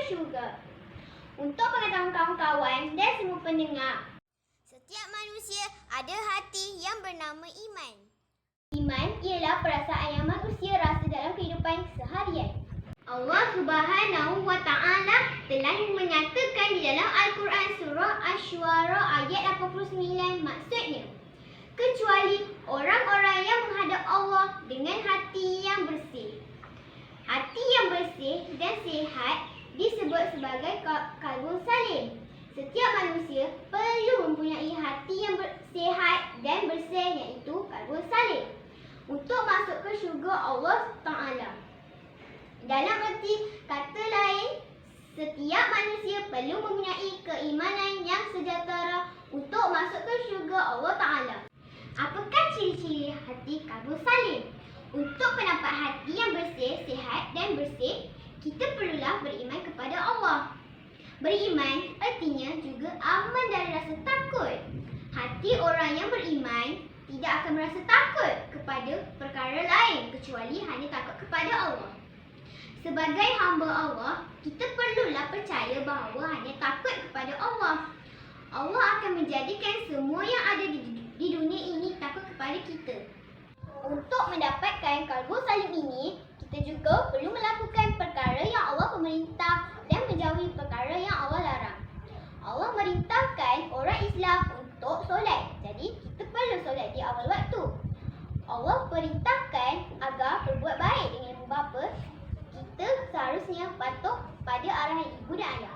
syurga. Untuk pengetahuan kawan-kawan dan semua pendengar, setiap manusia ada hati yang bernama iman. Iman ialah perasaan yang manusia rasa dalam kehidupan seharian. Allah Subhanahu wa Ta'ala telah menyatakan di dalam Al-Quran surah Asy-Syu'ara ayat 89, maksudnya, kecuali orang-orang yang menghadap Allah dengan hati yang bersih. Hati yang bersih dan sihat disebut sebagai qalbun salim. Setiap manusia perlu mempunyai hati yang sihat dan bersih, iaitu qalbun salim, untuk masuk ke syurga Allah Ta'ala. Dalam arti kata lain, setiap manusia perlu mempunyai keimanan yang sejahtera untuk masuk ke syurga Allah Ta'ala. Apakah ciri-ciri hati qalbun salim? Untuk mendapat hati yang bersih, sihat dan bersih, kita perlulah beriman kepada Allah. Beriman artinya juga aman dari rasa takut. Hati orang yang beriman tidak akan merasa takut kepada perkara lain kecuali hanya takut kepada Allah. Sebagai hamba Allah, kita perlulah percaya bahawa hanya takut kepada Allah. Allah akan menjadikan semua yang ada di dunia ini takut kepada kita. Untuk mendapatkan qalbun salim ini, kita juga perlu melakukan perkara yang Allah memerintah dan menjauhi perkara yang Allah larang. Allah merintahkan orang Islam untuk solat. Jadi, kita perlu solat di awal waktu. Allah perintahkan agar berbuat baik dengan ibu bapa. Kita seharusnya patuh pada arahan ibu dan ayah.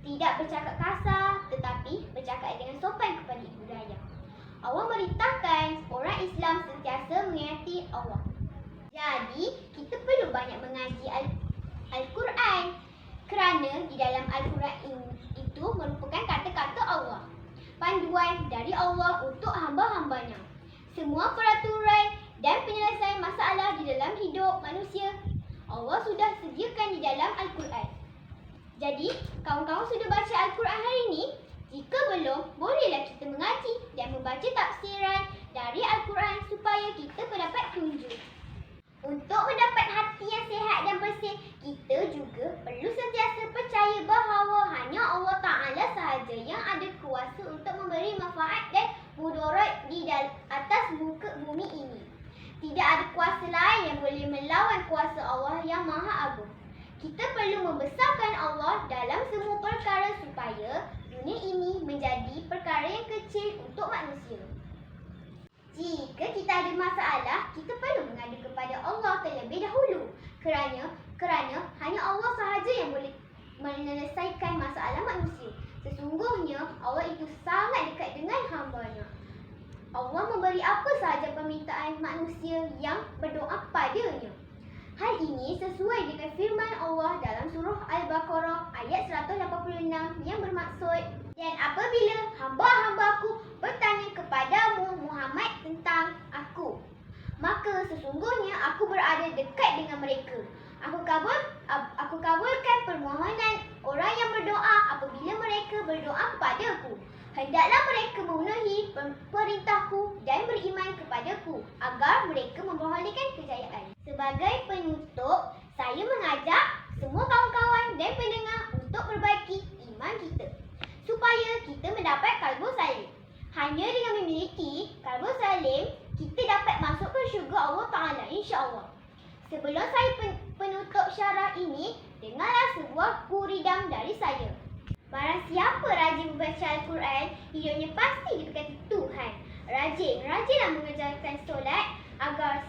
Tidak bercakap kasar, tetapi bercakap dengan sopan kepada ibu dan ayah. Allah merintahkan orang Islam sentiasa mengingati Allah. Jadi, kita perlu banyak mengaji Al-Quran kerana di dalam Al-Quran itu merupakan kata-kata Allah, panduan dari Allah untuk hamba-hambanya. Semua peraturan dan penyelesaian masalah di dalam hidup manusia, Allah sudah sediakan di dalam Al-Quran. Jadi, kawan-kawan sudah baca Al-Quran hari ini? Jika belum, bolehlah kita mengaji dan membaca tafsiran dari Al-Quran supaya kita mendapat tunjuk. Untuk mendapat hati yang sihat dan bersih, kita juga perlu sentiasa percaya bahawa hanya Allah Ta'ala sahaja yang ada kuasa untuk memberi manfaat dan mudarat di atas muka bumi ini. Tidak ada kuasa lain yang boleh melawan kuasa Allah yang Maha Agung. Kita perlu membesarkan Allah dalam semua perkara supaya dunia ini menjadi perkara yang kecil untuk manusia. Jika kita ada masalah, kita perlu mengadu kepada Allah terlebih dahulu. Kerana hanya Allah sahaja yang boleh menyelesaikan masalah manusia. Sesungguhnya Allah itu sangat dekat dengan hamba-Nya. Allah memberi apa sahaja permintaan manusia yang berdoa padanya. Hal ini sesuai dengan firman Allah dalam surah Al-Baqarah ayat 186 yang bermaksud, dan apabila hamba-hambaku bertanya kepadamu Muhammad tentang aku, maka sesungguhnya aku berada dekat dengan mereka. Aku kabulkan permohonan orang yang berdoa apabila mereka berdoa kepadaku. Hendaklah mereka memenuhi perintahku dan beriman kepadaku agar mereka memperolehkan kejayaan. Sebagai penutup, saya mengajak semua kawan-kawan dan pendengar untuk perbaiki iman kita supaya kita mendapat qalbun salim. Hanya dengan memiliki qalbun salim, kita dapat masuk ke syurga Allah Ta'ala, insya-Allah. Sebelum saya penutup syarah ini, dengarlah sebuah kuridam dari saya. Barang siapa rajin membaca Al-Quran, hidupnya pasti diberkati Tuhan. Rajinlah mengerjakan solat agar